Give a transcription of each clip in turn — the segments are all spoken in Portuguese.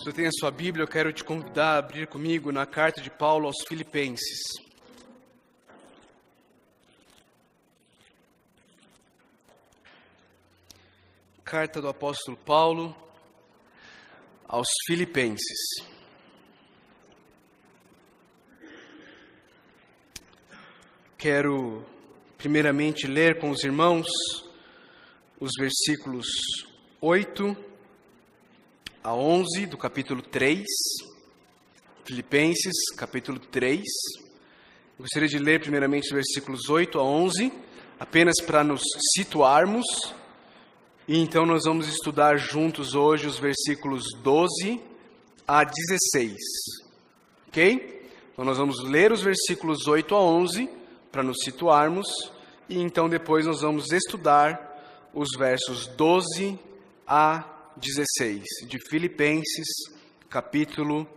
Se você tem a sua Bíblia, eu quero te convidar a abrir comigo na carta de Paulo aos Filipenses. Carta do apóstolo Paulo aos Filipenses. Quero primeiramente ler com os irmãos os versículos 8 a 11 do capítulo 3, Filipenses, capítulo 3. Eu gostaria de ler primeiramente os versículos 8 a 11, apenas para nos situarmos, e então nós vamos estudar juntos hoje os versículos 12 a 16, ok? Então nós vamos ler os versículos 8 a 11, para nos situarmos, e então depois nós vamos estudar os versos 12 a 16, de Filipenses, capítulo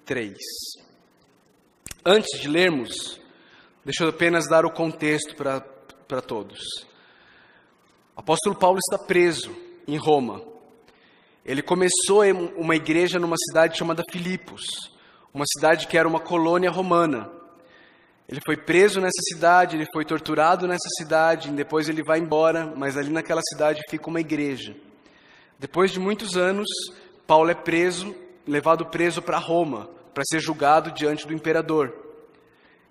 3. Antes de lermos, deixa eu apenas dar o contexto para todos. O apóstolo Paulo está preso em Roma. Ele começou uma igreja numa cidade chamada Filipos, uma cidade que era uma colônia romana. Ele foi preso nessa cidade, ele foi torturado nessa cidade, depois ele vai embora, mas ali naquela cidade fica uma igreja. Depois de muitos anos, Paulo é levado preso para Roma, para ser julgado diante do imperador.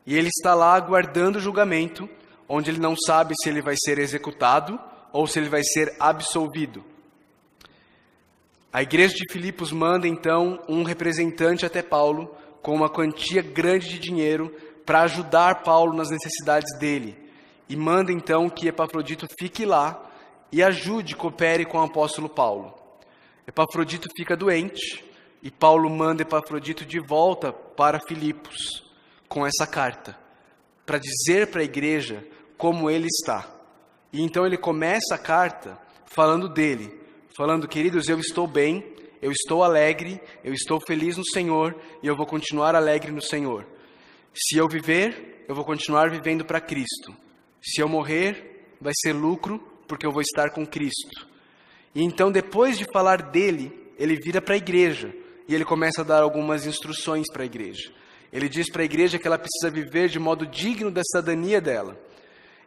E ele está lá aguardando o julgamento, onde ele não sabe se ele vai ser executado ou se ele vai ser absolvido. A igreja de Filipos manda então um representante até Paulo, com uma quantia grande de dinheiro, para ajudar Paulo nas necessidades dele. E manda então que Epafrodito fique lá e ajude, coopere com o apóstolo Paulo. Epafrodito fica doente e Paulo manda Epafrodito de volta para Filipos com essa carta, para dizer para a igreja como ele está. E então ele começa a carta falando dele, falando: queridos, eu estou bem, eu estou alegre, eu estou feliz no Senhor e eu vou continuar alegre no Senhor. Se eu viver, eu vou continuar vivendo para Cristo. Se eu morrer, vai ser lucro, porque eu vou estar com Cristo. E então, depois de falar dele, ele vira para a igreja e ele começa a dar algumas instruções para a igreja. Ele diz para a igreja que ela precisa viver de modo digno da cidadania dela.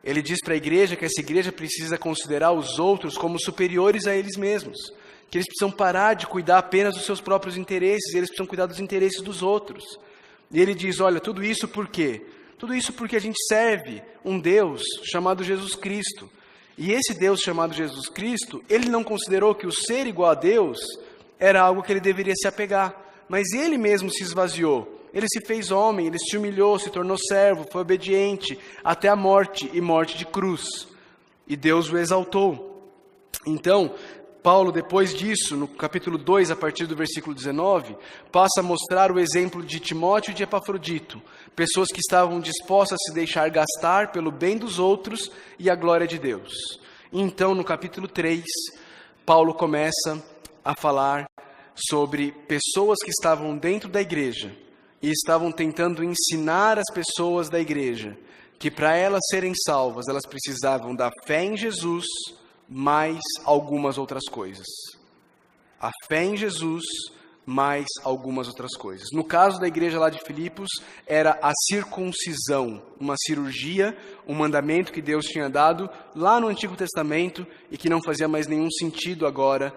Ele diz para a igreja que essa igreja precisa considerar os outros como superiores a eles mesmos, que eles precisam parar de cuidar apenas dos seus próprios interesses, eles precisam cuidar dos interesses dos outros. E ele diz: olha, tudo isso por quê? Tudo isso porque a gente serve um Deus chamado Jesus Cristo. E esse Deus chamado Jesus Cristo, ele não considerou que o ser igual a Deus era algo que ele deveria se apegar. Mas ele mesmo se esvaziou. Ele se fez homem, ele se humilhou, se tornou servo, foi obediente até a morte e morte de cruz. E Deus o exaltou. Então, Paulo, depois disso, no capítulo 2, a partir do versículo 19, passa a mostrar o exemplo de Timóteo e de Epafrodito, pessoas que estavam dispostas a se deixar gastar pelo bem dos outros e a glória de Deus. E então, no capítulo 3, Paulo começa a falar sobre pessoas que estavam dentro da igreja e estavam tentando ensinar as pessoas da igreja que para elas serem salvas, elas precisavam da fé em Jesus, mais algumas outras coisas. A fé em Jesus, mais algumas outras coisas. No caso da igreja lá de Filipos, era a circuncisão, uma cirurgia, um mandamento que Deus tinha dado lá no Antigo Testamento e que não fazia mais nenhum sentido agora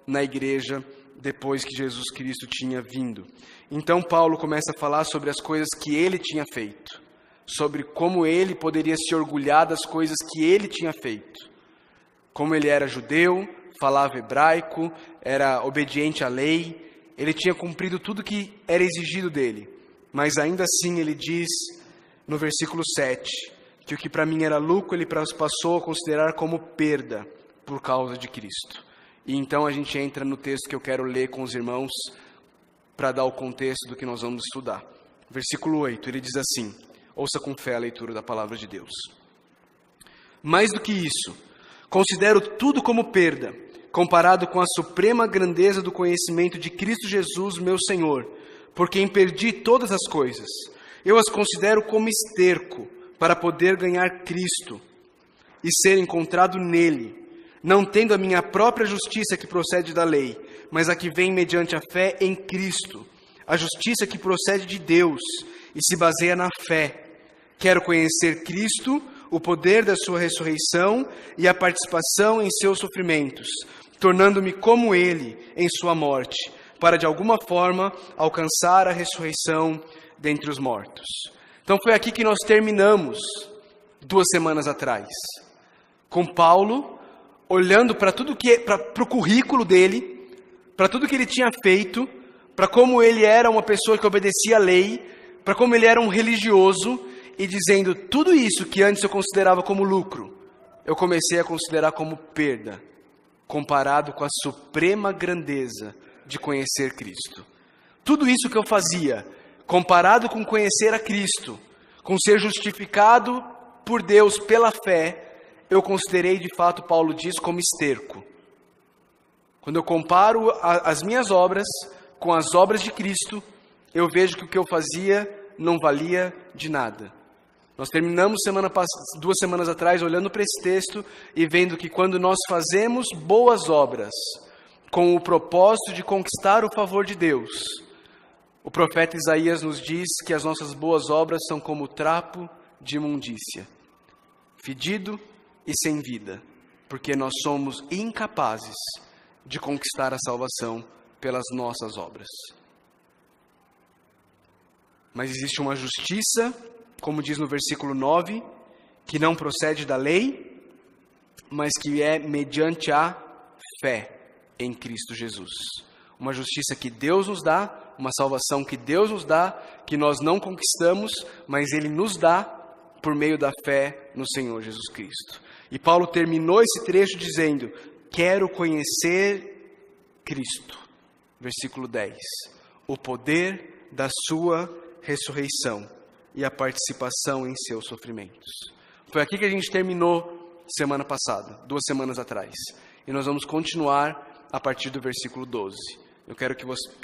na igreja depois que Jesus Cristo tinha vindo. Então Paulo começa a falar sobre as coisas que ele tinha feito, sobre como ele poderia se orgulhar das coisas que ele tinha feito. Como ele era judeu, falava hebraico, era obediente à lei, ele tinha cumprido tudo que era exigido dele. Mas ainda assim ele diz no versículo 7, que o que para mim era lucro, ele passou a considerar como perda por causa de Cristo. E então a gente entra no texto que eu quero ler com os irmãos, para dar o contexto do que nós vamos estudar. Versículo 8, ele diz assim, ouça com fé a leitura da palavra de Deus. Mais do que isso, considero tudo como perda, comparado com a suprema grandeza do conhecimento de Cristo Jesus, meu Senhor, por quem perdi todas as coisas. Eu as considero como esterco, para poder ganhar Cristo e ser encontrado nele, não tendo a minha própria justiça que procede da lei, mas a que vem mediante a fé em Cristo, a justiça que procede de Deus e se baseia na fé. Quero conhecer Cristo, o poder da sua ressurreição e a participação em seus sofrimentos, tornando-me como Ele em sua morte, para de alguma forma alcançar a ressurreição dentre os mortos. Então foi aqui que nós terminamos 2 semanas atrás, com Paulo olhando para tudo para o currículo dele, para tudo que ele tinha feito, para como ele era uma pessoa que obedecia à lei, para como ele era um religioso, e dizendo, tudo isso que antes eu considerava como lucro, eu comecei a considerar como perda, comparado com a suprema grandeza de conhecer Cristo. Tudo isso que eu fazia, comparado com conhecer a Cristo, com ser justificado por Deus pela fé, eu considerei de fato, Paulo diz, como esterco. Quando eu comparo as minhas obras com as obras de Cristo, eu vejo que o que eu fazia não valia de nada. Nós terminamos 2 semanas atrás olhando para esse texto e vendo que quando nós fazemos boas obras com o propósito de conquistar o favor de Deus, o profeta Isaías nos diz que as nossas boas obras são como trapo de imundícia, fedido e sem vida, porque nós somos incapazes de conquistar a salvação pelas nossas obras. Mas existe uma justiça, como diz no versículo 9, que não procede da lei, mas que é mediante a fé em Cristo Jesus. Uma justiça que Deus nos dá, uma salvação que Deus nos dá, que nós não conquistamos, mas Ele nos dá por meio da fé no Senhor Jesus Cristo. E Paulo terminou esse trecho dizendo, quero conhecer Cristo. Versículo 10. O poder da sua ressurreição e a participação em seus sofrimentos. Foi aqui que a gente terminou semana passada, 2 semanas atrás. E nós vamos continuar a partir do versículo 12. Eu quero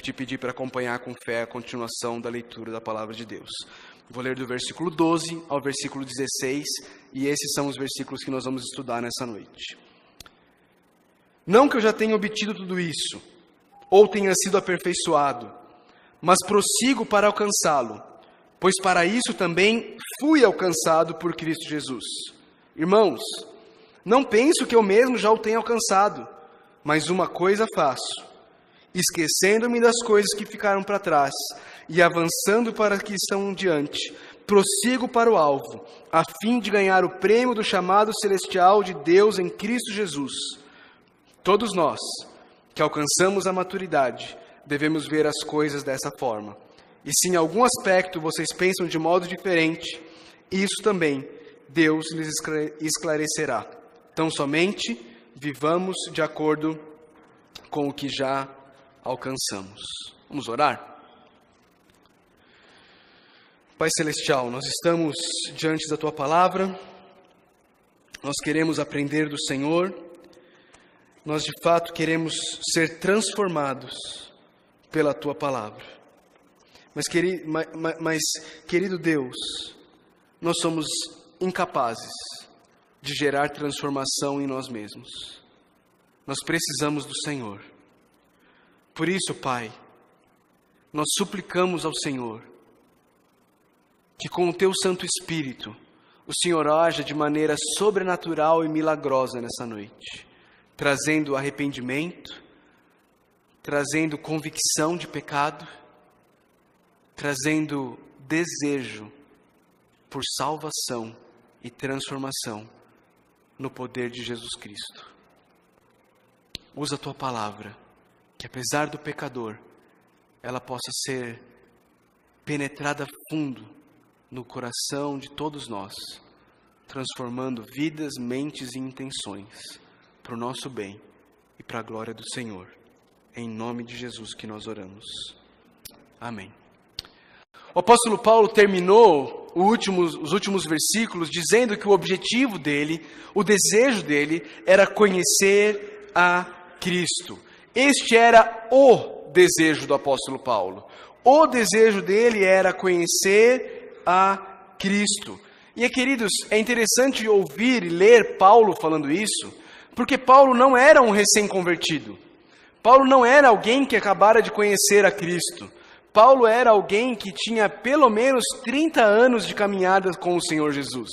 te pedir para acompanhar com fé a continuação da leitura da palavra de Deus. Vou ler do versículo 12 ao versículo 16, e esses são os versículos que nós vamos estudar nessa noite. Não que eu já tenha obtido tudo isso, ou tenha sido aperfeiçoado, mas prossigo para alcançá-lo, pois para isso também fui alcançado por Cristo Jesus. Irmãos, não penso que eu mesmo já o tenha alcançado, mas uma coisa faço, esquecendo-me das coisas que ficaram para trás e avançando para as que estão diante, prossigo para o alvo, a fim de ganhar o prêmio do chamado celestial de Deus em Cristo Jesus. Todos nós, que alcançamos a maturidade, devemos ver as coisas dessa forma. E se em algum aspecto vocês pensam de modo diferente, isso também Deus lhes esclarecerá. Tão somente vivamos de acordo com o que já alcançamos. Vamos orar? Pai Celestial, nós estamos diante da Tua Palavra, nós queremos aprender do Senhor, nós de fato queremos ser transformados pela Tua Palavra. Mas, querido Deus, nós somos incapazes de gerar transformação em nós mesmos. Nós precisamos do Senhor. Por isso, Pai, nós suplicamos ao Senhor que com o Teu Santo Espírito, o Senhor haja de maneira sobrenatural e milagrosa nessa noite, trazendo arrependimento, trazendo convicção de pecado, trazendo desejo por salvação e transformação no poder de Jesus Cristo. Usa a Tua Palavra, que apesar do pecador, ela possa ser penetrada fundo no coração de todos nós, transformando vidas, mentes e intenções para o nosso bem e para a glória do Senhor. Em nome de Jesus que nós oramos. Amém. O apóstolo Paulo terminou os últimos versículos dizendo que o objetivo dele, o desejo dele, era conhecer a Cristo. Este era o desejo do apóstolo Paulo. O desejo dele era conhecer a Cristo. E, queridos, é interessante ouvir e ler Paulo falando isso, porque Paulo não era um recém-convertido. Paulo não era alguém que acabara de conhecer a Cristo. Paulo era alguém que tinha pelo menos 30 anos de caminhada com o Senhor Jesus.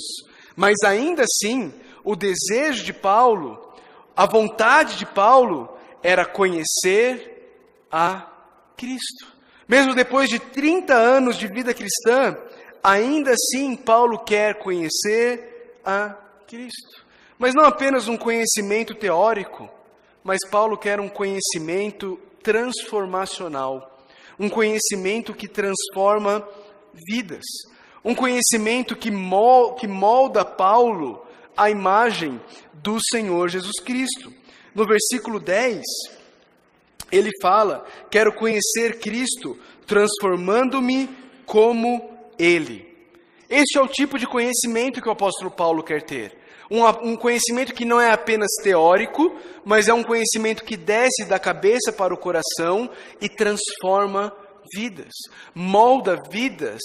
Mas ainda assim, o desejo de Paulo, a vontade de Paulo era conhecer a Cristo. Mesmo depois de 30 anos de vida cristã, ainda assim Paulo quer conhecer a Cristo. Mas não apenas um conhecimento teórico, mas Paulo quer um conhecimento transformacional. Um conhecimento que transforma vidas. Um conhecimento que molda Paulo à imagem do Senhor Jesus Cristo. No versículo 10, ele fala: quero conhecer Cristo, transformando-me como Ele. Este é o tipo de conhecimento que o apóstolo Paulo quer ter. Um conhecimento que não é apenas teórico, mas é um conhecimento que desce da cabeça para o coração e transforma vidas, molda vidas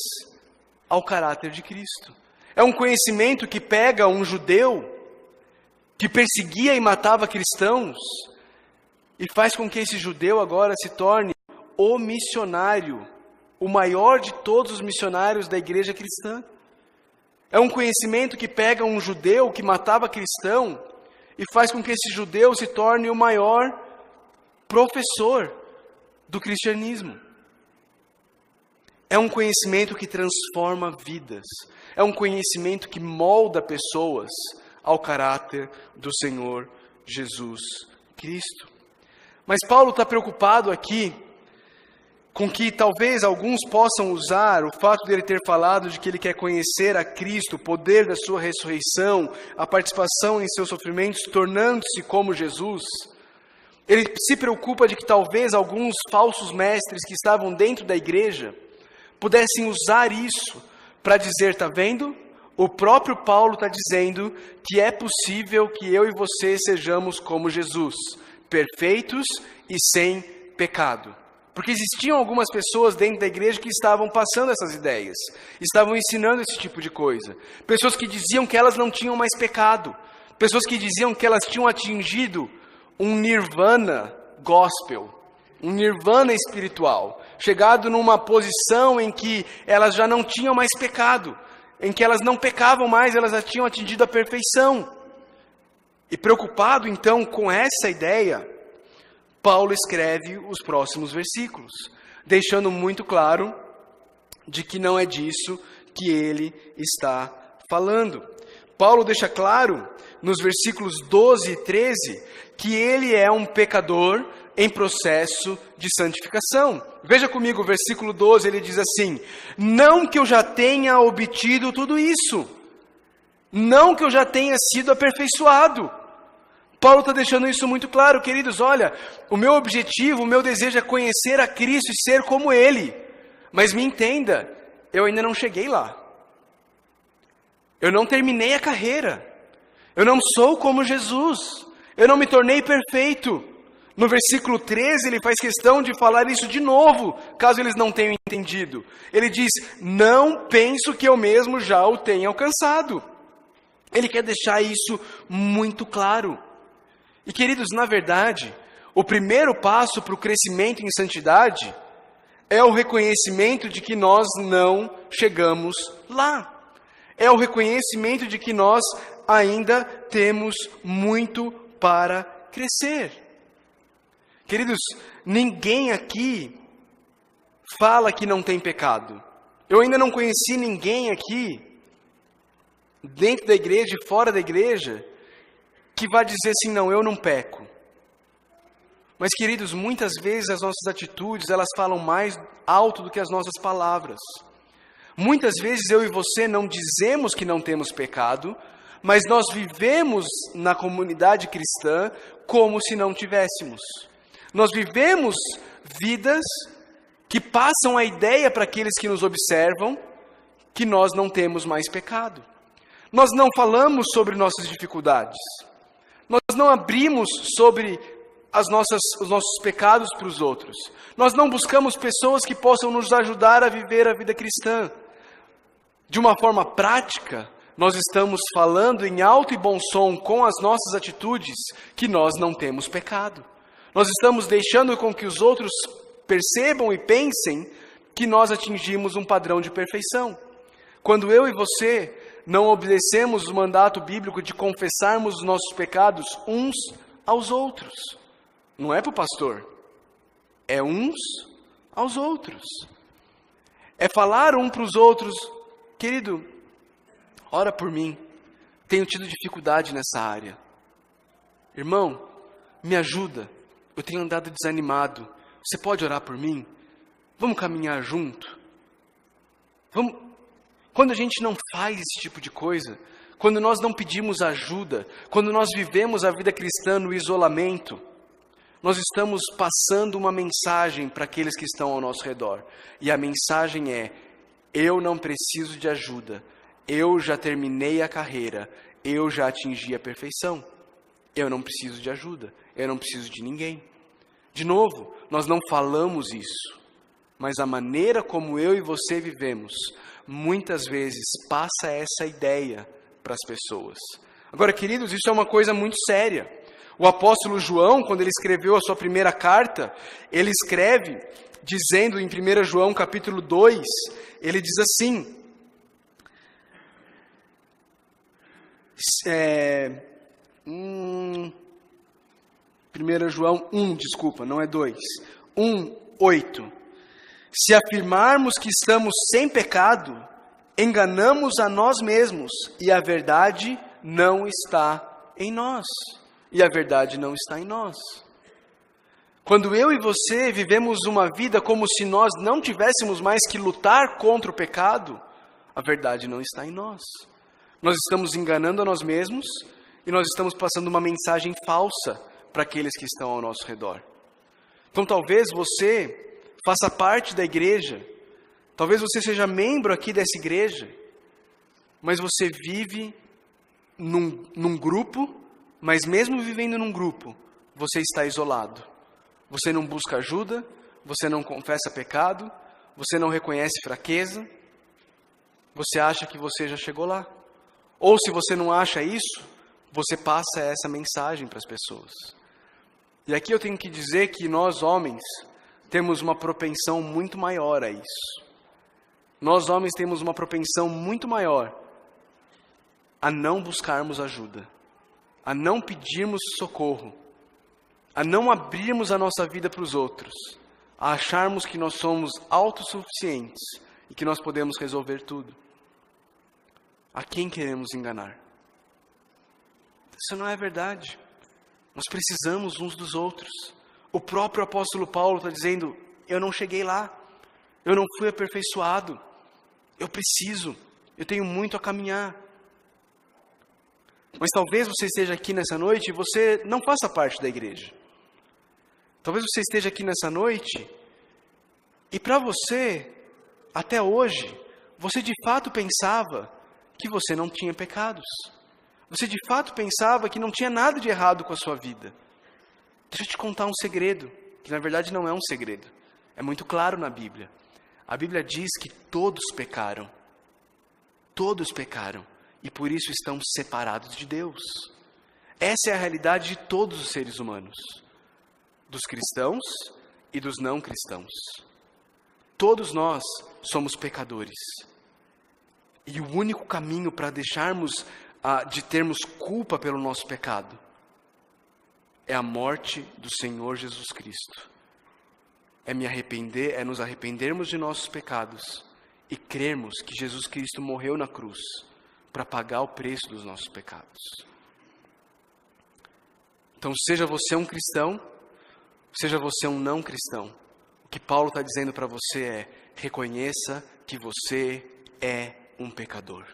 ao caráter de Cristo. É um conhecimento que pega um judeu que perseguia e matava cristãos e faz com que esse judeu agora se torne o missionário, o maior de todos os missionários da igreja cristã. É um conhecimento que pega um judeu que matava cristão e faz com que esse judeu se torne o maior professor do cristianismo. É um conhecimento que transforma vidas. É um conhecimento que molda pessoas ao caráter do Senhor Jesus Cristo. Mas Paulo está preocupado aqui com que talvez alguns possam usar o fato de ele ter falado de que ele quer conhecer a Cristo, o poder da sua ressurreição, a participação em seus sofrimentos, tornando-se como Jesus. Ele se preocupa de que talvez alguns falsos mestres que estavam dentro da igreja pudessem usar isso para dizer: está vendo? O próprio Paulo está dizendo que é possível que eu e você sejamos como Jesus, perfeitos e sem pecado. Porque existiam algumas pessoas dentro da igreja que estavam passando essas ideias, estavam ensinando esse tipo de coisa. Pessoas que diziam que elas não tinham mais pecado, pessoas que diziam que elas tinham atingido um nirvana gospel, um nirvana espiritual, chegado numa posição em que elas já não tinham mais pecado, em que elas não pecavam mais, elas já tinham atingido a perfeição. E preocupado então com essa ideia, Paulo escreve os próximos versículos, deixando muito claro de que não é disso que ele está falando. Paulo deixa claro nos versículos 12 e 13 que ele é um pecador em processo de santificação. Veja comigo o versículo 12, ele diz assim: não que eu já tenha obtido tudo isso, não que eu já tenha sido aperfeiçoado. Paulo está deixando isso muito claro, queridos. Olha, o meu objetivo, o meu desejo é conhecer a Cristo e ser como Ele. Mas me entenda, eu ainda não cheguei lá. Eu não terminei a carreira. Eu não sou como Jesus. Eu não me tornei perfeito. No versículo 13, ele faz questão de falar isso de novo, caso eles não tenham entendido. Ele diz: não penso que eu mesmo já o tenha alcançado. Ele quer deixar isso muito claro. E queridos, na verdade, o primeiro passo para o crescimento em santidade é o reconhecimento de que nós não chegamos lá. É o reconhecimento de que nós ainda temos muito para crescer. Queridos, ninguém aqui fala que não tem pecado. Eu ainda não conheci ninguém aqui, dentro da igreja e fora da igreja, que vai dizer assim: não, eu não peco. Mas, queridos, muitas vezes as nossas atitudes, elas falam mais alto do que as nossas palavras. Muitas vezes eu e você não dizemos que não temos pecado, mas nós vivemos na comunidade cristã como se não tivéssemos. Nós vivemos vidas que passam a ideia para aqueles que nos observam que nós não temos mais pecado. Nós não falamos sobre nossas dificuldades. Nós não abrimos sobre os nossos pecados para os outros. Nós não buscamos pessoas que possam nos ajudar a viver a vida cristã. De uma forma prática, nós estamos falando em alto e bom som com as nossas atitudes que nós não temos pecado. Nós estamos deixando com que os outros percebam e pensem que nós atingimos um padrão de perfeição. Quando eu e você não obedecemos o mandato bíblico de confessarmos os nossos pecados uns aos outros. Não é para o pastor, é uns aos outros. É falar um para os outros, querido, ora por mim, tenho tido dificuldade nessa área. Irmão, me ajuda, eu tenho andado desanimado, você pode orar por mim? Vamos caminhar junto? Quando a gente não faz esse tipo de coisa, quando nós não pedimos ajuda, quando nós vivemos a vida cristã no isolamento, nós estamos passando uma mensagem para aqueles que estão ao nosso redor. E a mensagem é: eu não preciso de ajuda, eu já terminei a carreira, eu já atingi a perfeição. Eu não preciso de ajuda, eu não preciso de ninguém. De novo, nós não falamos isso, mas a maneira como eu e você vivemos, muitas vezes passa essa ideia para as pessoas. Agora, queridos, isso é uma coisa muito séria. O apóstolo João, quando ele escreveu a sua primeira carta, ele escreve dizendo em 1 João capítulo 2, ele diz assim, 1 João 1, desculpa, não é 2, 1:8. Se afirmarmos que estamos sem pecado, enganamos a nós mesmos e a verdade não está em nós. E a verdade não está em nós. Quando eu e você vivemos uma vida como se nós não tivéssemos mais que lutar contra o pecado, a verdade não está em nós. Nós estamos enganando a nós mesmos e nós estamos passando uma mensagem falsa para aqueles que estão ao nosso redor. Então talvez você faça parte da igreja, talvez você seja membro aqui dessa igreja, mas você vive num grupo, mas mesmo vivendo num grupo, você está isolado. Você não busca ajuda, você não confessa pecado, você não reconhece fraqueza, você acha que você já chegou lá. Ou se você não acha isso, você passa essa mensagem para as pessoas. E aqui eu tenho que dizer que nós homens temos uma propensão muito maior a isso. Nós homens temos uma propensão muito maior a não buscarmos ajuda, a não pedirmos socorro, a não abrirmos a nossa vida para os outros, a acharmos que nós somos autossuficientes e que nós podemos resolver tudo. A quem queremos enganar? Isso não é verdade. Nós precisamos uns dos outros. O próprio apóstolo Paulo está dizendo, eu não cheguei lá, eu não fui aperfeiçoado, eu preciso, eu tenho muito a caminhar. Mas talvez você esteja aqui nessa noite e você não faça parte da igreja. Talvez você esteja aqui nessa noite e para você, até hoje, você de fato pensava que você não tinha pecados. Você de fato pensava que não tinha nada de errado com a sua vida. Deixa eu te contar um segredo, que na verdade não é um segredo. É muito claro na Bíblia. A Bíblia diz que todos pecaram. Todos pecaram. E por isso estão separados de Deus. Essa é a realidade de todos os seres humanos. Dos cristãos e dos não cristãos. Todos nós somos pecadores. E o único caminho para deixarmos de termos culpa pelo nosso pecado é a morte do Senhor Jesus Cristo. É nos arrependermos de nossos pecados e crermos que Jesus Cristo morreu na cruz para pagar o preço dos nossos pecados. Então, seja você um cristão, seja você um não cristão, o que Paulo está dizendo para você é: reconheça que você é um pecador.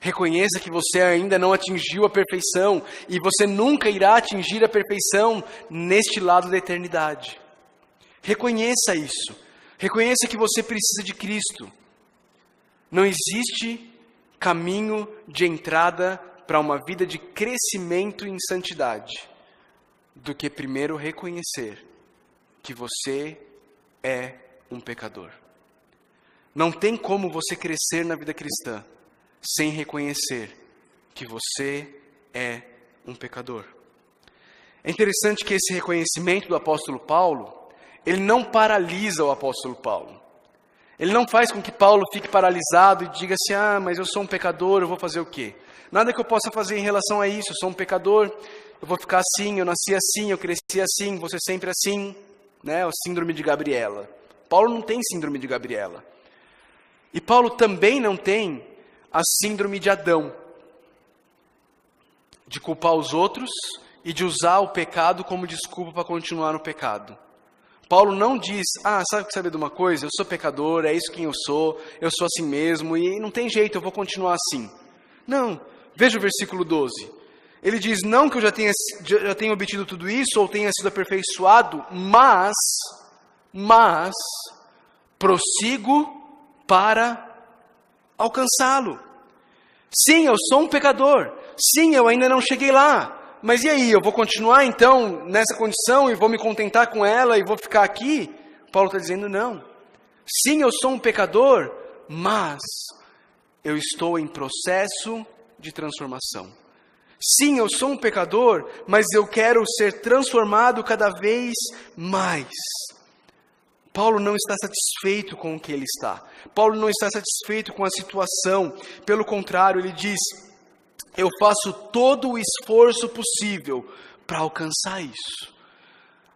Reconheça que você ainda não atingiu a perfeição e você nunca irá atingir a perfeição neste lado da eternidade. Reconheça isso. Reconheça que você precisa de Cristo. Não existe caminho de entrada para uma vida de crescimento em santidade do que primeiro reconhecer que você é um pecador. Não tem como você crescer na vida cristã sem reconhecer que você é um pecador. É interessante que esse reconhecimento do apóstolo Paulo, ele não paralisa o apóstolo Paulo. Ele não faz com que Paulo fique paralisado e diga assim, mas eu sou um pecador, eu vou fazer o quê? Nada que eu possa fazer em relação a isso, eu sou um pecador, eu vou ficar assim, eu nasci assim, eu cresci assim, vou ser sempre assim, né? O síndrome de Gabriela. Paulo não tem síndrome de Gabriela. E Paulo também não tem a síndrome de Adão, de culpar os outros e de usar o pecado como desculpa para continuar no pecado. Paulo não diz, sabe de uma coisa? Eu sou pecador, é isso quem eu sou assim mesmo, e não tem jeito, eu vou continuar assim. Não, veja o versículo 12. Ele diz, não que eu já tenha obtido tudo isso, ou tenha sido aperfeiçoado, mas prossigo para alcançá-lo. Sim, eu sou um pecador. Sim, eu ainda não cheguei lá. Mas e aí, eu vou continuar então nessa condição e vou me contentar com ela e vou ficar aqui? Paulo está dizendo não. Sim, eu sou um pecador, mas eu estou em processo de transformação. Sim, eu sou um pecador, mas eu quero ser transformado cada vez mais. Paulo não está satisfeito com o que ele está. Paulo não está satisfeito com a situação. Pelo contrário, ele diz, eu faço todo o esforço possível para alcançar isso.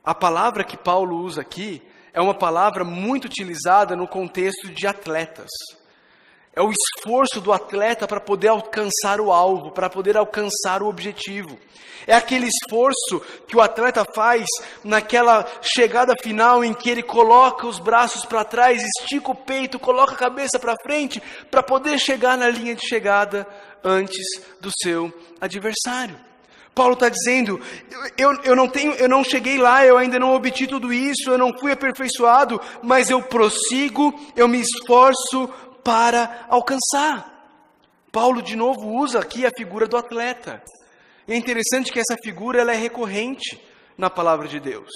A palavra que Paulo usa aqui é uma palavra muito utilizada no contexto de atletas. É o esforço do atleta para poder alcançar o alvo, para poder alcançar o objetivo. É aquele esforço que o atleta faz naquela chegada final em que ele coloca os braços para trás, estica o peito, coloca a cabeça para frente, para poder chegar na linha de chegada antes do seu adversário. Paulo está dizendo, eu não cheguei lá, eu ainda não obtive tudo isso, eu não fui aperfeiçoado, mas eu prossigo, eu me esforço para alcançar. Paulo de novo usa aqui a figura do atleta. E é interessante que essa figura ela é recorrente na palavra de Deus.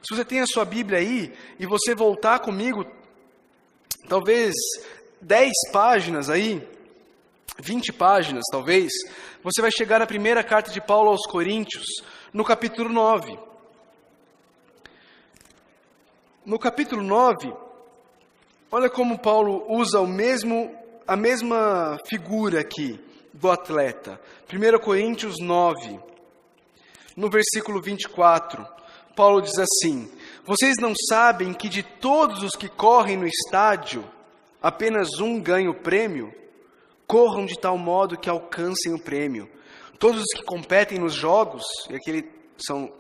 Se você tem a sua Bíblia aí e você voltar comigo, talvez 10 páginas aí, 20 páginas talvez, você vai chegar na primeira carta de Paulo aos Coríntios, no capítulo 9. No capítulo 9, olha como Paulo usa a mesma figura aqui do atleta. 1 Coríntios 9, no versículo 24, Paulo diz assim, vocês não sabem que de todos os que correm no estádio, apenas um ganha o prêmio? Corram de tal modo que alcancem o prêmio. Todos os que competem nos jogos, e aqui são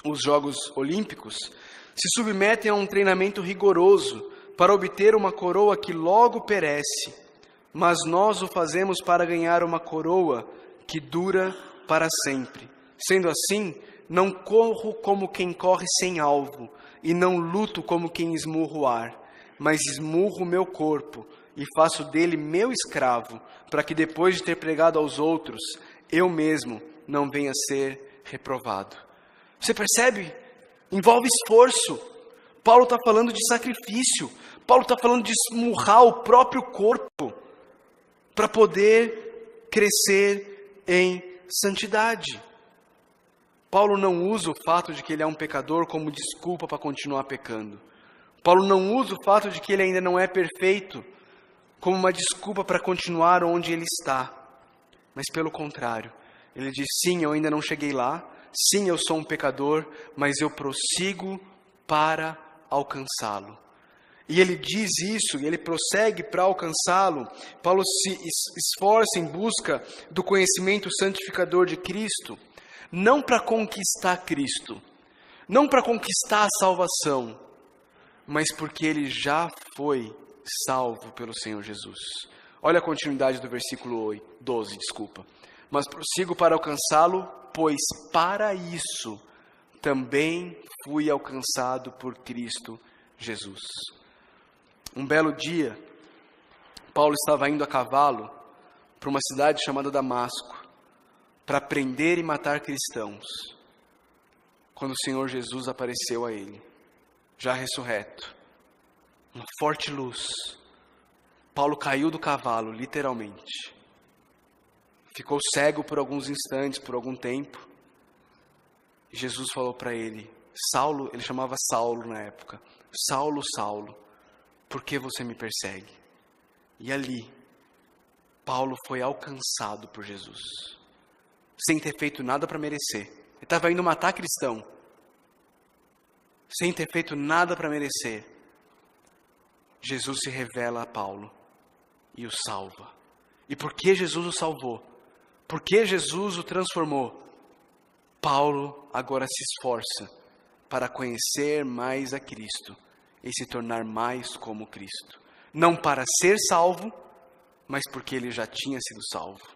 os Jogos Olímpicos, se submetem a um treinamento rigoroso para obter uma coroa que logo perece. Mas nós o fazemos para ganhar uma coroa que dura para sempre. Sendo assim, não corro como quem corre sem alvo, e não luto como quem esmurra o ar, mas esmurro o meu corpo, e faço dele meu escravo, para que depois de ter pregado aos outros, eu mesmo não venha a ser reprovado. Você percebe? Envolve esforço. Paulo está falando de sacrifício. Paulo está falando de esmurrar o próprio corpo para poder crescer em santidade. Paulo não usa o fato de que ele é um pecador como desculpa para continuar pecando. Paulo não usa o fato de que ele ainda não é perfeito como uma desculpa para continuar onde ele está. Mas pelo contrário, ele diz, sim, eu ainda não cheguei lá, sim, eu sou um pecador, mas eu prossigo para alcançá-lo. E ele diz isso, e ele prossegue para alcançá-lo. Paulo se esforça em busca do conhecimento santificador de Cristo, não para conquistar Cristo, não para conquistar a salvação, mas porque ele já foi salvo pelo Senhor Jesus. Olha a continuidade do versículo 12, Mas prossigo para alcançá-lo, pois para isso também fui alcançado por Cristo Jesus. Um belo dia, Paulo estava indo a cavalo para uma cidade chamada Damasco, para prender e matar cristãos, quando o Senhor Jesus apareceu a ele, já ressurreto. Uma forte luz. Paulo caiu do cavalo, literalmente. Ficou cego por alguns instantes, por algum tempo. Jesus falou para ele, Saulo, ele chamava Saulo na época, Saulo, Saulo, por que você me persegue? E ali, Paulo foi alcançado por Jesus, sem ter feito nada para merecer. Ele estava indo matar cristão, sem ter feito nada para merecer. Jesus se revela a Paulo e o salva. E por que Jesus o salvou? Por que Jesus o transformou? Paulo agora se esforça para conhecer mais a Cristo e se tornar mais como Cristo. Não para ser salvo, mas porque ele já tinha sido salvo.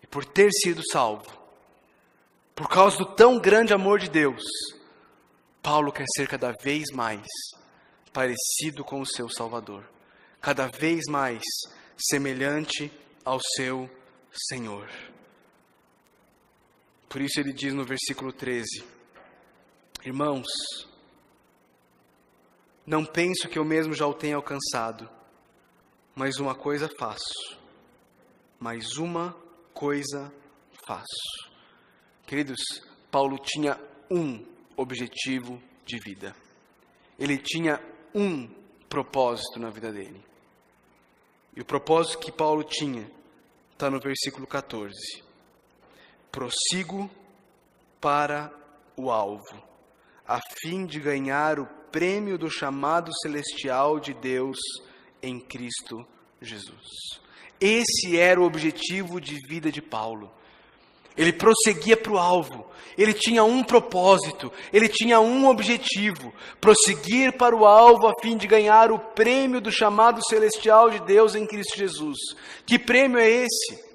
E por ter sido salvo, por causa do tão grande amor de Deus, Paulo quer ser cada vez mais parecido com o seu Salvador, cada vez mais semelhante ao seu Senhor. Por isso ele diz no versículo 13, irmãos, não penso que eu mesmo já o tenha alcançado, mas uma coisa faço, Queridos, Paulo tinha um objetivo de vida. Ele tinha um propósito na vida dele. E o propósito que Paulo tinha está no versículo 14. Prossigo para o alvo, a fim de ganhar o prêmio do chamado celestial de Deus em Cristo Jesus. Esse era o objetivo de vida de Paulo. Ele prosseguia para o alvo, ele tinha um propósito, ele tinha um objetivo, prosseguir para o alvo a fim de ganhar o prêmio do chamado celestial de Deus em Cristo Jesus. Que prêmio é esse?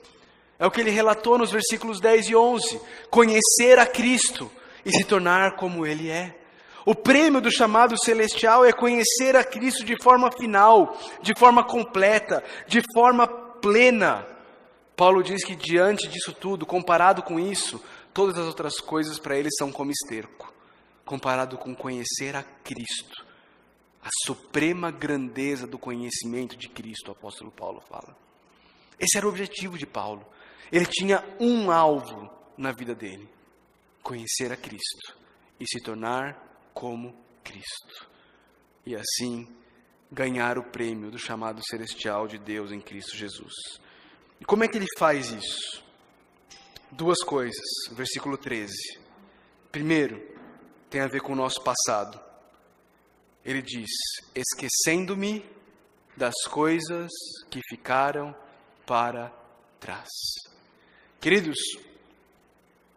É o que ele relatou nos versículos 10 e 11, conhecer a Cristo e se tornar como Ele é. O prêmio do chamado celestial é conhecer a Cristo de forma final, de forma completa, de forma plena. Paulo diz que diante disso tudo, comparado com isso, todas as outras coisas para ele são como esterco. Comparado com conhecer a Cristo. A suprema grandeza do conhecimento de Cristo, o apóstolo Paulo fala. Esse era o objetivo de Paulo. Ele tinha um alvo na vida dele. Conhecer a Cristo e se tornar como Cristo. E assim, ganhar o prêmio do chamado celestial de Deus em Cristo Jesus. E como é que ele faz isso? Duas coisas, versículo 13. Primeiro, tem a ver com o nosso passado. Ele diz, esquecendo-me das coisas que ficaram para trás. Queridos,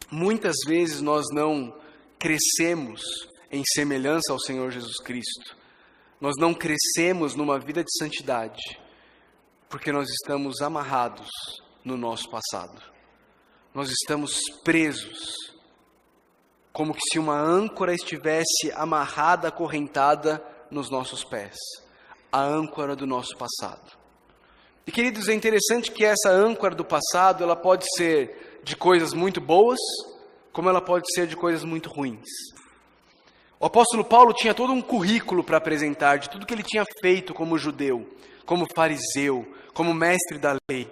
muitas vezes nós não crescemos em semelhança ao Senhor Jesus Cristo. Nós não crescemos numa vida de santidade, porque nós estamos amarrados no nosso passado. Nós estamos presos, como que se uma âncora estivesse amarrada, acorrentada nos nossos pés. A âncora do nosso passado. E queridos, é interessante que essa âncora do passado, ela pode ser de coisas muito boas, como ela pode ser de coisas muito ruins. O apóstolo Paulo tinha todo um currículo para apresentar de tudo que ele tinha feito como judeu, como fariseu, como mestre da lei.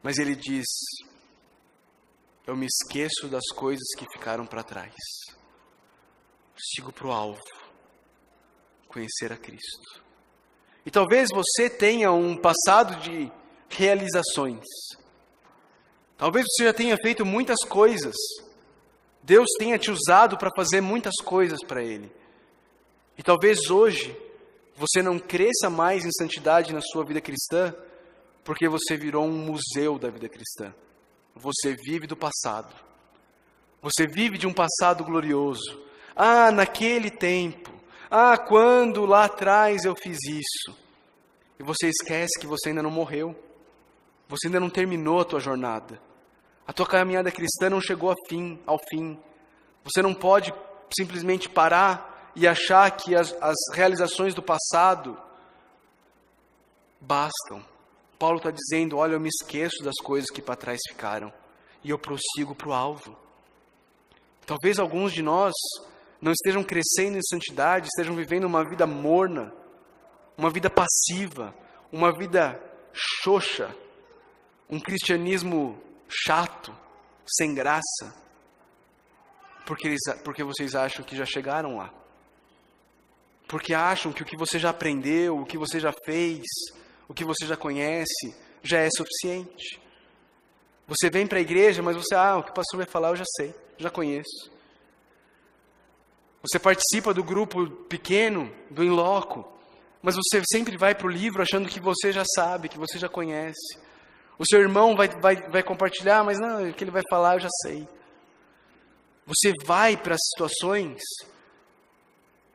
Mas ele diz, eu me esqueço das coisas que ficaram para trás. Sigo para o alvo, conhecer a Cristo. E talvez você tenha um passado de realizações. Talvez você já tenha feito muitas coisas. Deus tenha te usado para fazer muitas coisas para Ele. E talvez hoje você não cresça mais em santidade na sua vida cristã, porque você virou um museu da vida cristã. Você vive do passado. Você vive de um passado glorioso. Ah, naquele tempo. Ah, quando lá atrás eu fiz isso. E você esquece que você ainda não morreu. Você ainda não terminou a tua jornada. A tua caminhada cristã não chegou ao fim. Você não pode simplesmente parar e achar que as realizações do passado bastam. Paulo está dizendo, olha, eu me esqueço das coisas que para trás ficaram e eu prossigo para o alvo. Talvez alguns de nós não estejam crescendo em santidade, estejam vivendo uma vida morna, uma vida passiva, uma vida xoxa, um cristianismo chato, sem graça. porque vocês acham que já chegaram lá. Porque acham que o que você já aprendeu, o que você já fez, o que você já conhece, já é suficiente. Você vem para a igreja, mas você, o que o pastor vai falar eu já sei, já conheço. Você participa do grupo pequeno, do in loco, mas você sempre vai para o livro achando que você já sabe, que você já conhece. O seu irmão vai compartilhar, mas não, o que ele vai falar eu já sei. Você vai para as situações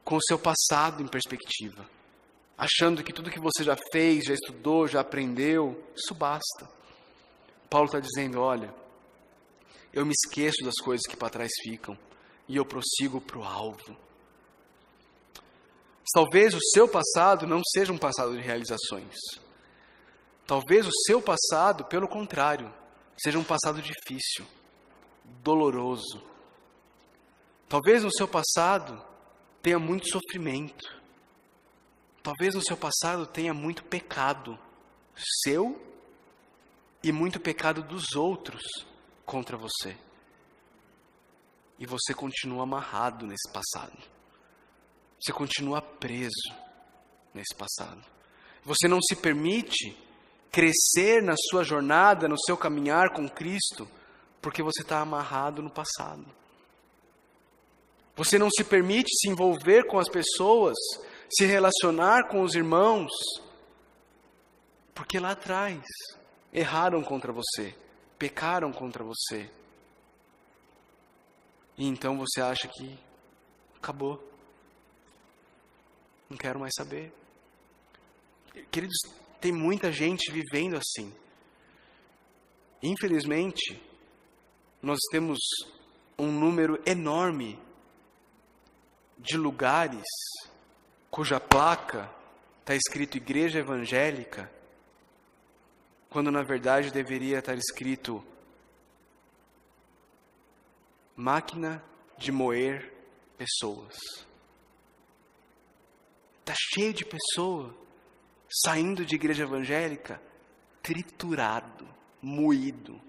com o seu passado em perspectiva, achando que tudo que você já fez, já estudou, já aprendeu, isso basta. Paulo está dizendo, olha, eu me esqueço das coisas que para trás ficam e eu prossigo para o alvo. Talvez o seu passado não seja um passado de realizações. Talvez o seu passado, pelo contrário, seja um passado difícil, doloroso. Talvez no seu passado tenha muito sofrimento. Talvez no seu passado tenha muito pecado seu e muito pecado dos outros contra você. E você continua amarrado nesse passado. Você continua preso nesse passado. Você não se permite crescer na sua jornada, no seu caminhar com Cristo, porque você está amarrado no passado. Você não se permite se envolver com as pessoas, se relacionar com os irmãos, porque lá atrás erraram contra você, pecaram contra você. E então você acha que acabou. Não quero mais saber. Queridos, tem muita gente vivendo assim. Infelizmente, nós temos um número enorme de lugares cuja placa está escrito Igreja Evangélica, quando na verdade deveria estar escrito Máquina de Moer Pessoas. Está cheio de pessoa saindo de igreja evangélica triturado, moído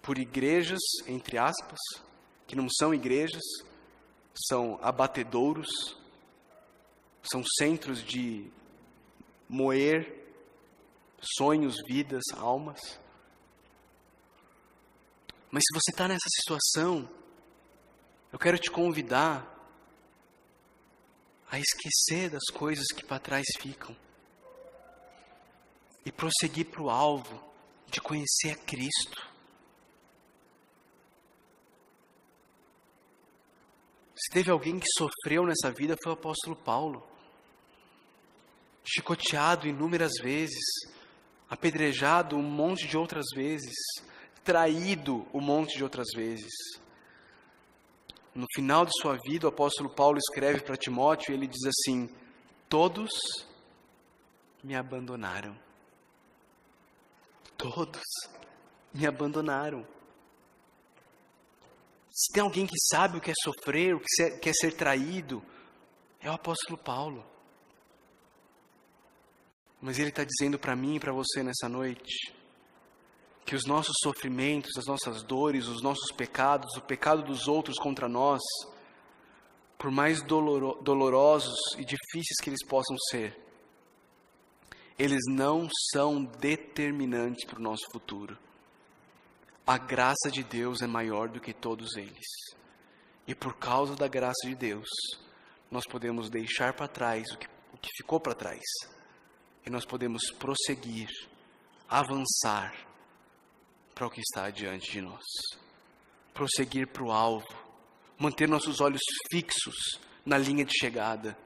por igrejas, entre aspas, que não são igrejas, são abatedouros, são centros de moer sonhos, vidas, almas. Mas se você está nessa situação, eu quero te convidar a esquecer das coisas que para trás ficam e prosseguir para o alvo de conhecer a Cristo. Se teve alguém que sofreu nessa vida, foi o apóstolo Paulo. Chicoteado inúmeras vezes, apedrejado um monte de outras vezes, traído um monte de outras vezes. No final de sua vida, o apóstolo Paulo escreve para Timóteo e ele diz assim: todos me abandonaram. Todos me abandonaram. Se tem alguém que sabe o que é sofrer, o que é ser traído, é o apóstolo Paulo. Mas ele está dizendo para mim e para você nessa noite que os nossos sofrimentos, as nossas dores, os nossos pecados, o pecado dos outros contra nós, por mais dolorosos e difíceis que eles possam ser, eles não são determinantes para o nosso futuro. A graça de Deus é maior do que todos eles. E por causa da graça de Deus, nós podemos deixar para trás o que ficou para trás. E nós podemos prosseguir, avançar para o que está diante de nós. Prosseguir para o alvo. Manter nossos olhos fixos na linha de chegada.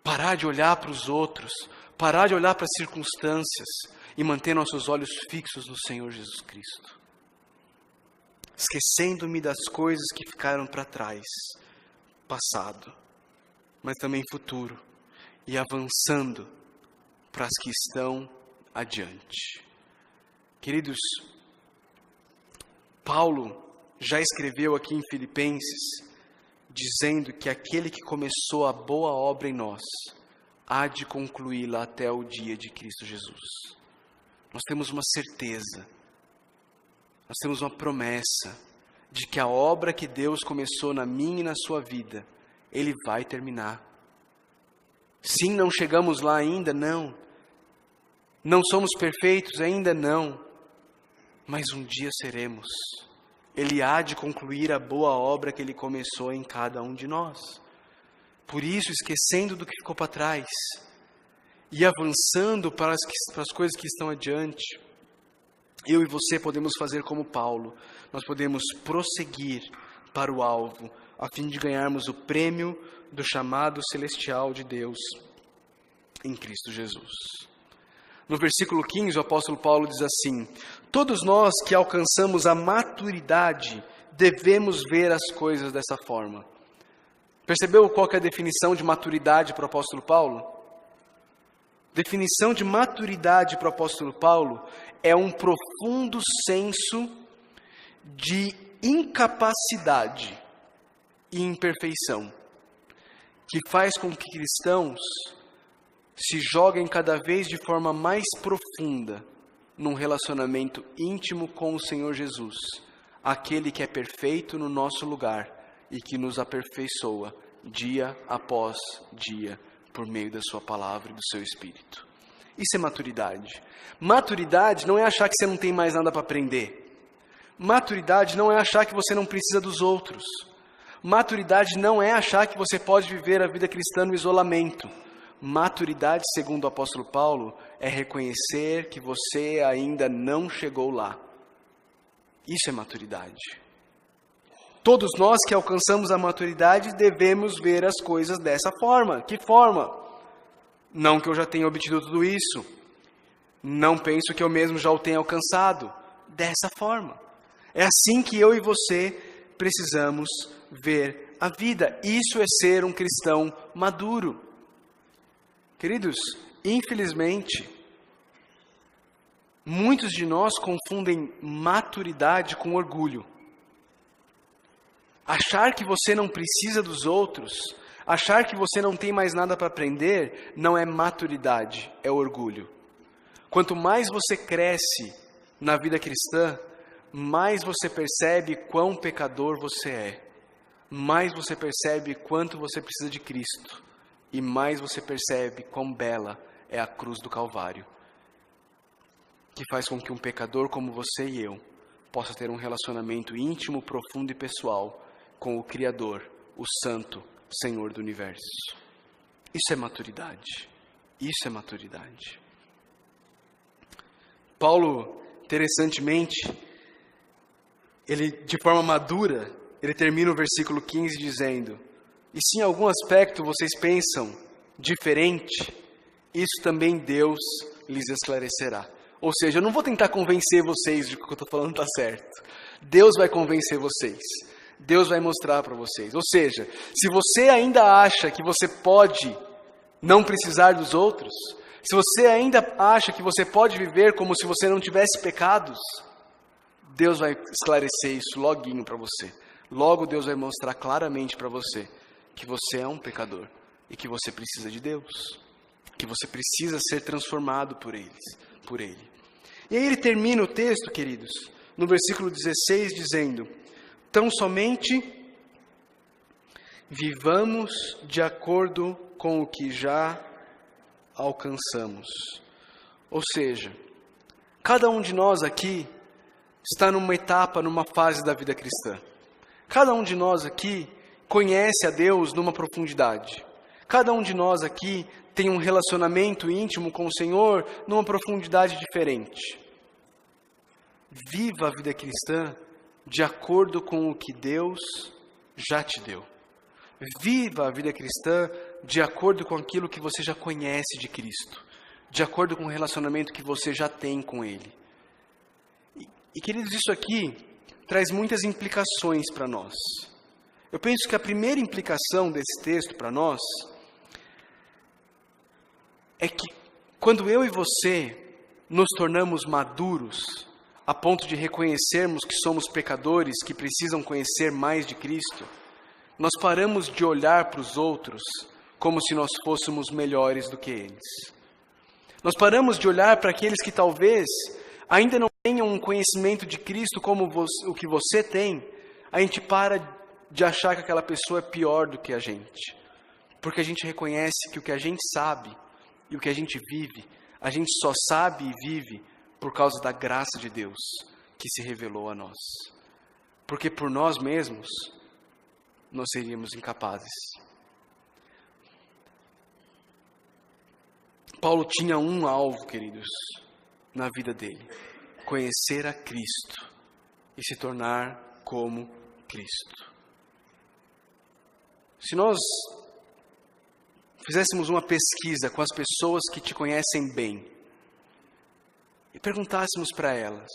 Parar de olhar para os outros. Parar de olhar para as circunstâncias. E manter nossos olhos fixos no Senhor Jesus Cristo. Esquecendo-me das coisas que ficaram para trás. Passado. Mas também futuro. E avançando para as que estão adiante. Queridos, Paulo já escreveu aqui em Filipenses, dizendo que aquele que começou a boa obra em nós, há de concluí-la até o dia de Cristo Jesus. Nós temos uma certeza. nós temos uma promessa de que a obra que Deus começou na minha e na sua vida, Ele vai terminar. Sim, não chegamos lá ainda, não. Não somos perfeitos ainda, não. Mas um dia seremos. Ele há de concluir a boa obra que Ele começou em cada um de nós. Por isso, esquecendo do que ficou para trás e avançando para as coisas que estão adiante, eu e você podemos fazer como Paulo. Nós podemos prosseguir para o alvo, a fim de ganharmos o prêmio do chamado celestial de Deus em Cristo Jesus. No versículo 15, o apóstolo Paulo diz assim: todos nós que alcançamos a maturidade devemos ver as coisas dessa forma. Percebeu qual que é a definição de maturidade para o apóstolo Paulo? Definição de maturidade para o apóstolo Paulo é um profundo senso de incapacidade e imperfeição, que faz com que cristãos se joguem cada vez de forma mais profunda num relacionamento íntimo com o Senhor Jesus, aquele que é perfeito no nosso lugar e que nos aperfeiçoa dia após dia por meio da sua palavra e do seu Espírito. Isso é maturidade. Maturidade não é achar que você não tem mais nada para aprender. Maturidade não é achar que você não precisa dos outros. Maturidade não é achar que você pode viver a vida cristã no isolamento. Maturidade, segundo o apóstolo Paulo, é reconhecer que você ainda não chegou lá. Isso é maturidade. Todos nós que alcançamos a maturidade devemos ver as coisas dessa forma. Que forma? Não que eu já tenha obtido tudo isso. Não penso que eu mesmo já o tenha alcançado. Dessa forma. É assim que eu e você precisamos ver a vida. Isso é ser um cristão maduro. Queridos, infelizmente, muitos de nós confundem maturidade com orgulho. Achar que você não precisa dos outros, achar que você não tem mais nada para aprender, não é maturidade, é orgulho. Quanto mais você cresce na vida cristã, mais você percebe quão pecador você é. Mais você percebe quanto você precisa de Cristo. E mais você percebe quão bela é a cruz do Calvário, que faz com que um pecador como você e eu possa ter um relacionamento íntimo, profundo e pessoal com o Criador, o Santo Senhor do Universo. Isso é maturidade. Isso é maturidade. Paulo, interessantemente, ele, de forma madura, ele termina o versículo 15 dizendo: e se em algum aspecto vocês pensam diferente, isso também Deus lhes esclarecerá. Ou seja, eu não vou tentar convencer vocês de que o que eu estou falando está certo. Deus vai convencer vocês. Deus vai mostrar para vocês. Ou seja, se você ainda acha que você pode não precisar dos outros, se você ainda acha que você pode viver como se você não tivesse pecados, Deus vai esclarecer isso loguinho para você. Logo Deus vai mostrar claramente para você que você é um pecador e que você precisa de Deus, que você precisa ser transformado por Ele. E aí ele termina o texto, queridos, no versículo 16, dizendo: tão somente vivamos de acordo com o que já alcançamos. Ou seja, cada um de nós aqui está numa etapa, numa fase da vida cristã. Cada um de nós aqui conhece a Deus numa profundidade. Cada um de nós aqui tem um relacionamento íntimo com o Senhor numa profundidade diferente. Viva a vida cristã de acordo com o que Deus já te deu. Viva a vida cristã de acordo com aquilo que você já conhece de Cristo. De acordo com o relacionamento que você já tem com Ele. E queridos, isso aqui traz muitas implicações para nós. Eu penso que a primeira implicação desse texto para nós é que quando eu e você nos tornamos maduros, a ponto de reconhecermos que somos pecadores, que precisam conhecer mais de Cristo, nós paramos de olhar para os outros como se nós fôssemos melhores do que eles. Nós paramos de olhar para aqueles que talvez ainda não tenha um conhecimento de Cristo como o que você tem, a gente para de achar que aquela pessoa é pior do que a gente. Porque a gente reconhece que o que a gente sabe e o que a gente vive, a gente só sabe e vive por causa da graça de Deus que se revelou a nós. Porque por nós mesmos, nós seríamos incapazes. Paulo tinha um alvo, queridos, na vida dele: conhecer a Cristo e se tornar como Cristo. Se nós fizéssemos uma pesquisa com as pessoas que te conhecem bem e perguntássemos para elas,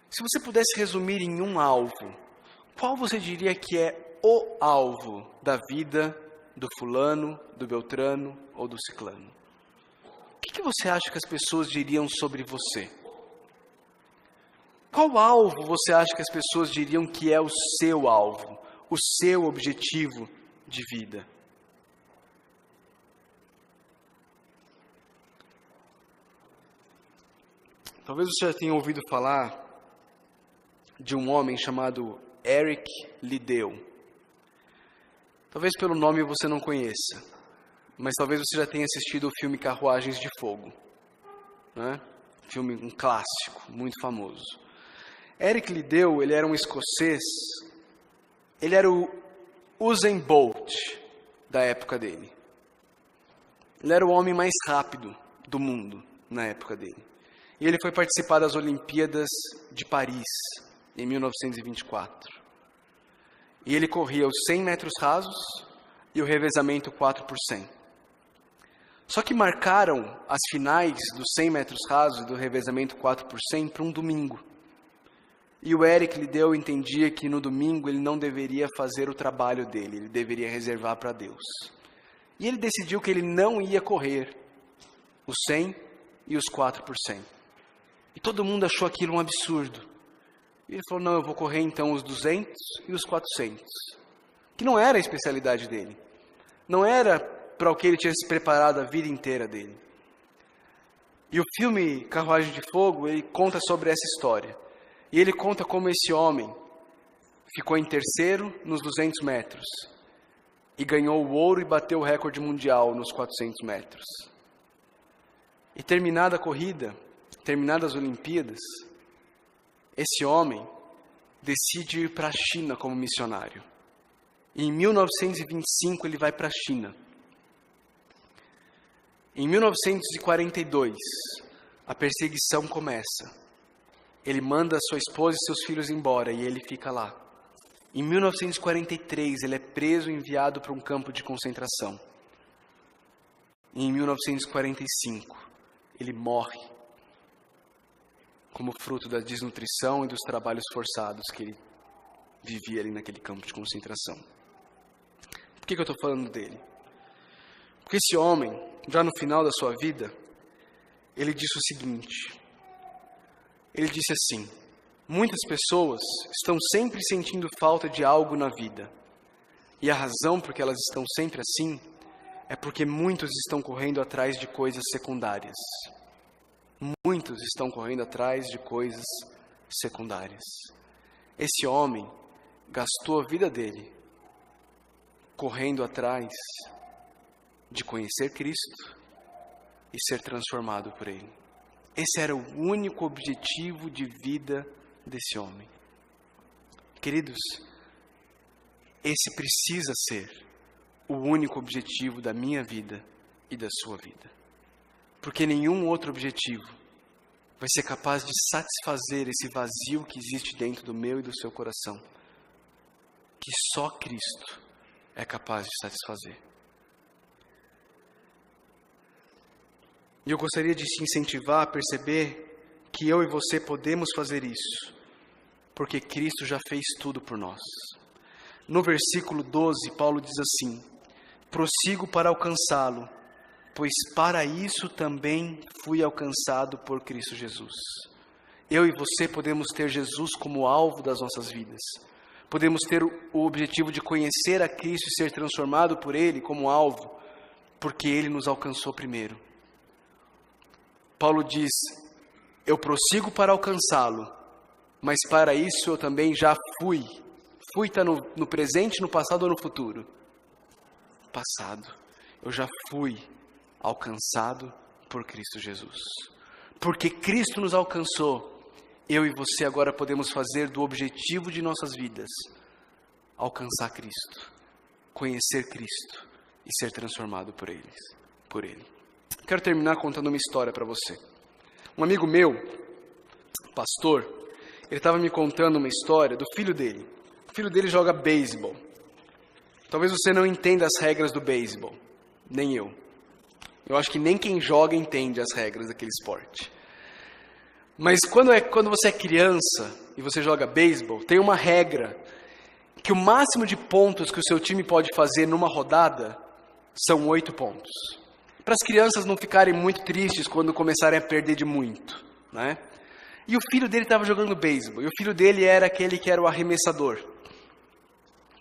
se você pudesse resumir em um alvo, qual você diria que é o alvo da vida do fulano, do beltrano ou do ciclano? O que você acha que as pessoas diriam sobre você? Qual alvo você acha que as pessoas diriam que é o seu alvo, o seu objetivo de vida? Talvez você já tenha ouvido falar de um homem chamado Eric Liddell. Talvez pelo nome você não conheça, mas talvez você já tenha assistido o filme Carruagens de Fogo, né? Filme, um clássico, muito famoso. Eric Liddell, ele era um escocês, ele era o Usain Bolt da época dele. Ele era o homem mais rápido do mundo na época dele. E ele foi participar das Olimpíadas de Paris, em 1924. E ele corria os 100 metros rasos e o revezamento 4%. Só que marcaram as finais dos 100 metros rasos e do revezamento 4% para um domingo. E o Eric Liddell entendia que no domingo ele não deveria fazer o trabalho dele, ele deveria reservar para Deus. E ele decidiu que ele não ia correr os 100 e os 4%. E todo mundo achou aquilo um absurdo. E ele falou, não, eu vou correr então os 200 e os 400. Que não era a especialidade dele. Não era para o que ele tinha se preparado a vida inteira dele. E o filme Carruagem de Fogo, ele conta sobre essa história. E ele conta como esse homem ficou em terceiro nos 200 metros. E ganhou o ouro e bateu o recorde mundial nos 400 metros. E terminada a corrida, terminadas as Olimpíadas, esse homem decide ir para a China como missionário. E em 1925 ele vai para a China. Em 1942, a perseguição começa. Ele manda sua esposa e seus filhos embora e ele fica lá. Em 1943, ele é preso e enviado para um campo de concentração. E em 1945, ele morre como fruto da desnutrição e dos trabalhos forçados que ele vivia ali naquele campo de concentração. Por que eu estou falando dele? Porque esse homem, já no final da sua vida, ele disse o seguinte. Ele disse assim: muitas pessoas estão sempre sentindo falta de algo na vida. E a razão por que elas estão sempre assim é porque muitos estão correndo atrás de coisas secundárias. Muitos estão correndo atrás de coisas secundárias. Esse homem gastou a vida dele correndo atrás de conhecer Cristo e ser transformado por Ele. Esse era o único objetivo de vida desse homem. Queridos, esse precisa ser o único objetivo da minha vida e da sua vida. Porque nenhum outro objetivo vai ser capaz de satisfazer esse vazio que existe dentro do meu e do seu coração, que só Cristo é capaz de satisfazer. E eu gostaria de te incentivar a perceber que eu e você podemos fazer isso, porque Cristo já fez tudo por nós. No versículo 12, Paulo diz assim: prossigo para alcançá-lo, pois para isso também fui alcançado por Cristo Jesus. Eu e você podemos ter Jesus como alvo das nossas vidas. Podemos ter o objetivo de conhecer a Cristo e ser transformado por Ele como alvo, porque Ele nos alcançou primeiro. Paulo diz, eu prossigo para alcançá-lo, mas para isso eu também já fui. Fui está no presente, no passado ou no futuro? Passado. Eu já fui alcançado por Cristo Jesus. Porque Cristo nos alcançou, eu e você agora podemos fazer do objetivo de nossas vidas alcançar Cristo, conhecer Cristo e ser transformado por Ele. Quero terminar contando uma história para você. Um amigo meu, pastor, ele estava me contando uma história do filho dele. O filho dele joga beisebol. Talvez você não entenda as regras do beisebol, nem eu. Eu acho que nem quem joga entende as regras daquele esporte. Mas quando você é criança e você joga beisebol, tem uma regra que o máximo de pontos que o seu time pode fazer numa rodada são 8 pontos. Para as crianças não ficarem muito tristes quando começarem a perder de muito, né? E o filho dele estava jogando beisebol. E o filho dele era aquele que era o arremessador,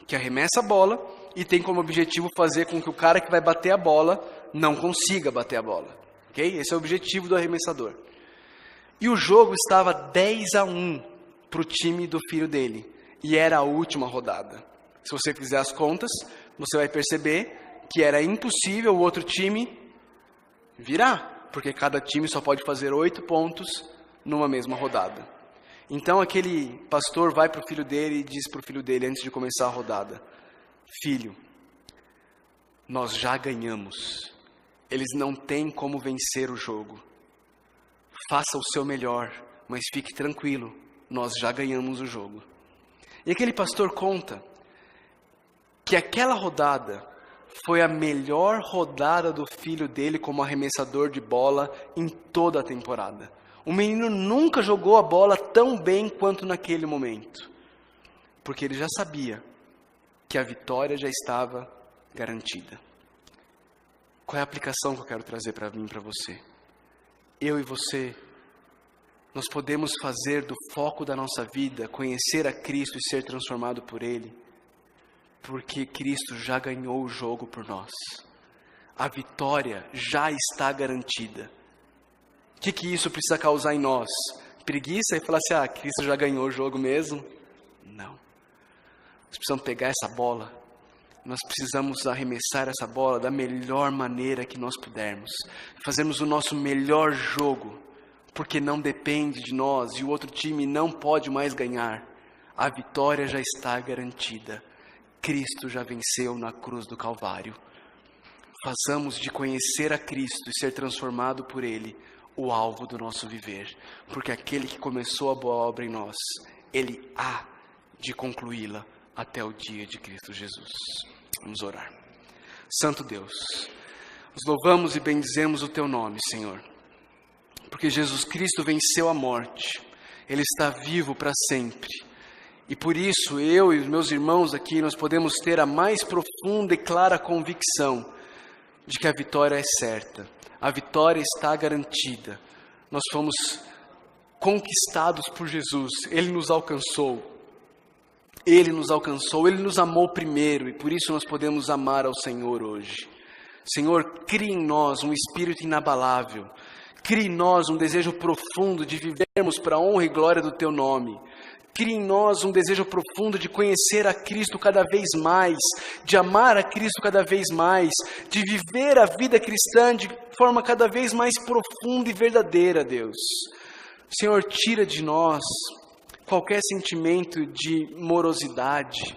que arremessa a bola e tem como objetivo fazer com que o cara que vai bater a bola não consiga bater a bola. Ok? Esse é o objetivo do arremessador. E o jogo estava 10-1 para o time do filho dele. E era a última rodada. Se você fizer as contas, você vai perceber que era impossível o outro time virar, porque cada time só pode fazer 8 pontos numa mesma rodada. Então aquele pastor vai para o filho dele e diz para o filho dele antes de começar a rodada: filho, nós já ganhamos. Eles não têm como vencer o jogo. Faça o seu melhor, mas fique tranquilo, nós já ganhamos o jogo. E aquele pastor conta que aquela rodada foi a melhor rodada do filho dele como arremessador de bola em toda a temporada. O menino nunca jogou a bola tão bem quanto naquele momento, porque ele já sabia que a vitória já estava garantida. Qual é a aplicação que eu quero trazer para mim e para você? Eu e você, nós podemos fazer do foco da nossa vida conhecer a Cristo e ser transformado por Ele, porque Cristo já ganhou o jogo por nós. A vitória já está garantida. O que isso precisa causar em nós? Preguiça e falar assim: Cristo já ganhou o jogo mesmo? Não. Nós precisamos pegar essa bola, nós precisamos arremessar essa bola da melhor maneira que nós pudermos. Fazermos o nosso melhor jogo, porque não depende de nós e o outro time não pode mais ganhar. A vitória já está garantida. Cristo já venceu na cruz do Calvário. Façamos de conhecer a Cristo e ser transformado por Ele o alvo do nosso viver, porque aquele que começou a boa obra em nós, Ele há de concluí-la até o dia de Cristo Jesus. Vamos orar. Santo Deus, nós louvamos e bendizemos o Teu nome, Senhor, porque Jesus Cristo venceu a morte, Ele está vivo para sempre. E por isso, eu e os meus irmãos aqui, nós podemos ter a mais profunda e clara convicção de que a vitória é certa. A vitória está garantida. Nós fomos conquistados por Jesus. Ele nos alcançou. Ele nos alcançou. Ele nos amou primeiro. E por isso nós podemos amar ao Senhor hoje. Senhor, crie em nós um espírito inabalável. Crie em nós um desejo profundo de vivermos para a honra e glória do Teu nome. Crie em nós um desejo profundo de conhecer a Cristo cada vez mais, de amar a Cristo cada vez mais, de viver a vida cristã de forma cada vez mais profunda e verdadeira, Deus. Senhor, tira de nós qualquer sentimento de morosidade,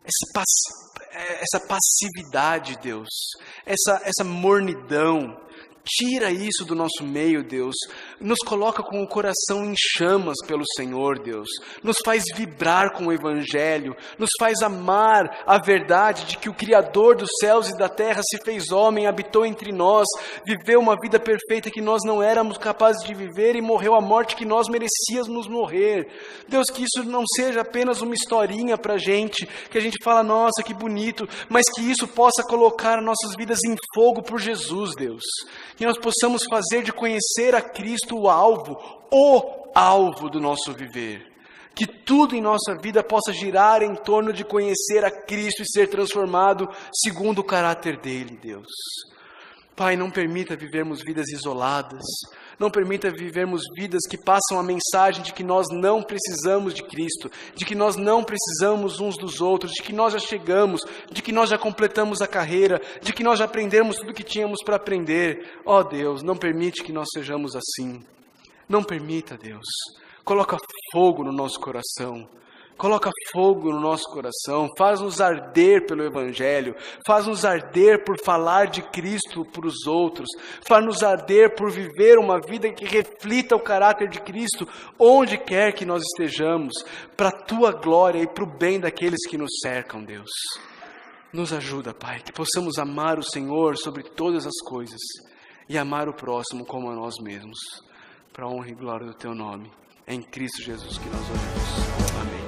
essa passividade, Deus, essa mornidão. Tira isso do nosso meio, Deus. Nos coloca com o coração em chamas pelo Senhor, Deus. Nos faz vibrar com o Evangelho. Nos faz amar a verdade de que o Criador dos céus e da terra se fez homem, habitou entre nós, viveu uma vida perfeita que nós não éramos capazes de viver e morreu a morte que nós merecíamos morrer. Deus, que isso não seja apenas uma historinha pra gente, que a gente fala, nossa, que bonito, mas que isso possa colocar nossas vidas em fogo por Jesus, Deus. Que nós possamos fazer de conhecer a Cristo o alvo do nosso viver. Que tudo em nossa vida possa girar em torno de conhecer a Cristo e ser transformado segundo o caráter dele, Deus. Pai, não permita vivermos vidas isoladas. Não permita vivermos vidas que passam a mensagem de que nós não precisamos de Cristo, de que nós não precisamos uns dos outros, de que nós já chegamos, de que nós já completamos a carreira, de que nós já aprendemos tudo o que tínhamos para aprender. Ó Deus, não permite que nós sejamos assim. Não permita, Deus. Coloca fogo no nosso coração. Coloca fogo no nosso coração, faz-nos arder pelo Evangelho, faz-nos arder por falar de Cristo para os outros, faz-nos arder por viver uma vida que reflita o caráter de Cristo, onde quer que nós estejamos, para a Tua glória e para o bem daqueles que nos cercam, Deus. Nos ajuda, Pai, que possamos amar o Senhor sobre todas as coisas e amar o próximo como a nós mesmos, para a honra e glória do Teu nome. É em Cristo Jesus que nós oramos. Amém.